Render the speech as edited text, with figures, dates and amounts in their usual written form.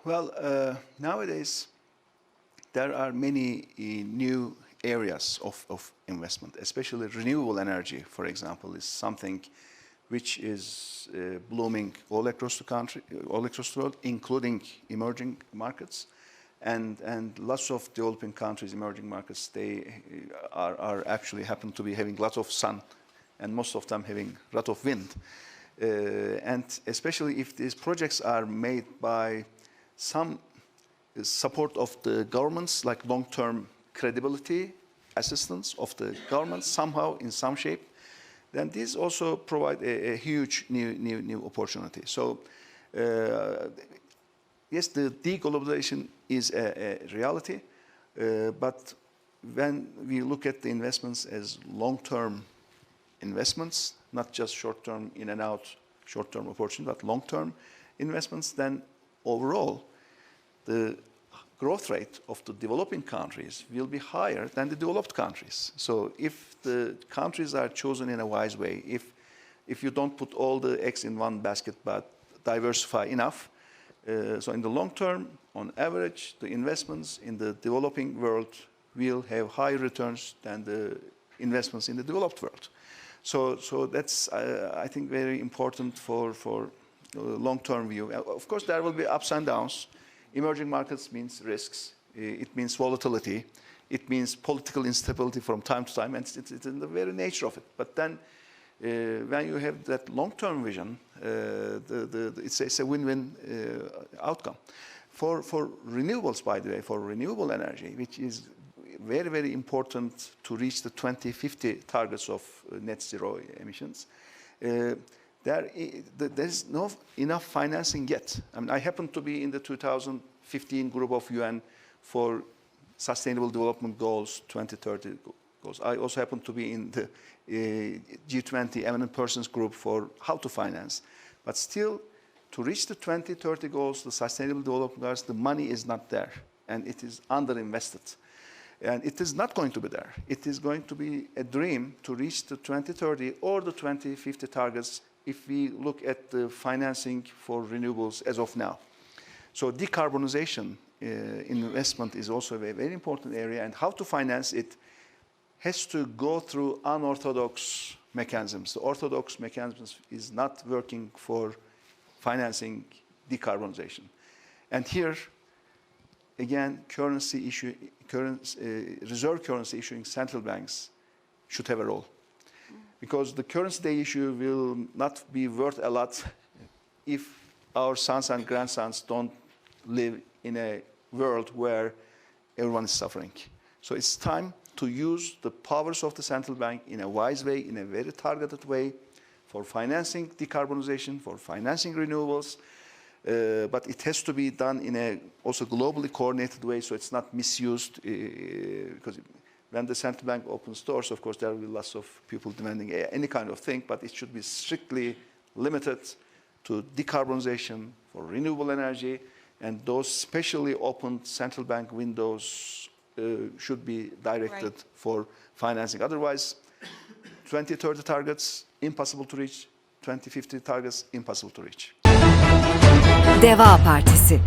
Well, nowadays there are many new areas of investment, especially renewable energy, for example, is something which is blooming all across the country, all across the world, including emerging markets. And lots of developing countries, emerging markets, they are actually happen to be having lots of sun, and most of them having a lot of wind. And especially if these projects are made by some support of the governments, like long-term credibility, assistance of the government somehow in some shape, then these also provide a huge new opportunity. So yes, the deglobalization is a reality, but when we look at the investments as long-term investments, not just short-term in and out, short-term opportunity, but long-term investments, then overall the growth rate of the developing countries will be higher than the developed countries. So if the countries are chosen in a wise way, if you don't put all the eggs in one basket but diversify enough, so in the long term, on average, the investments in the developing world will have higher returns than the investments in the developed world. So that's, I think, very important for long-term view. Of course, there will be ups and downs. Emerging markets means risks. It means volatility. It means political instability from time to time, and it's in the very nature of it. But then, when you have that long-term vision, it's a win-win outcome. For renewables, by the way, for renewable energy, which is very important to reach the 2050 targets of net zero emissions, there's not enough financing yet. I mean, I happen to be in the 2015 group of UN for Sustainable Development Goals, 2030 goals. I also happen to be in the G20 eminent persons group for how to finance. But still, to reach the 2030 goals, the Sustainable Development Goals, the money is not there, and it is underinvested. And it is not going to be there. It is going to be a dream to reach the 2030 or the 2050 targets if we look at the financing for renewables as of now. So decarbonization investment is also a very important area, and how to finance it has to go through unorthodox mechanisms. The orthodox mechanisms is not working for financing decarbonization. And here, again, reserve currency issuing central banks should have a role. Because the currency they issue will not be worth a lot if our sons and grandsons don't live in a world where everyone is suffering. So it's time to use the powers of the central bank in a wise way, in a very targeted way, for financing decarbonization, for financing renewables, but it has to be done in a also globally coordinated way, so it's not misused, because when the central bank opens doors, of course, there will be lots of people demanding any kind of thing, but it should be strictly limited to decarbonization for renewable energy, and those specially opened central bank windows should be directed for financing. Otherwise, 2030 targets, impossible to reach. 2050 targets, impossible to reach. Deva Partisi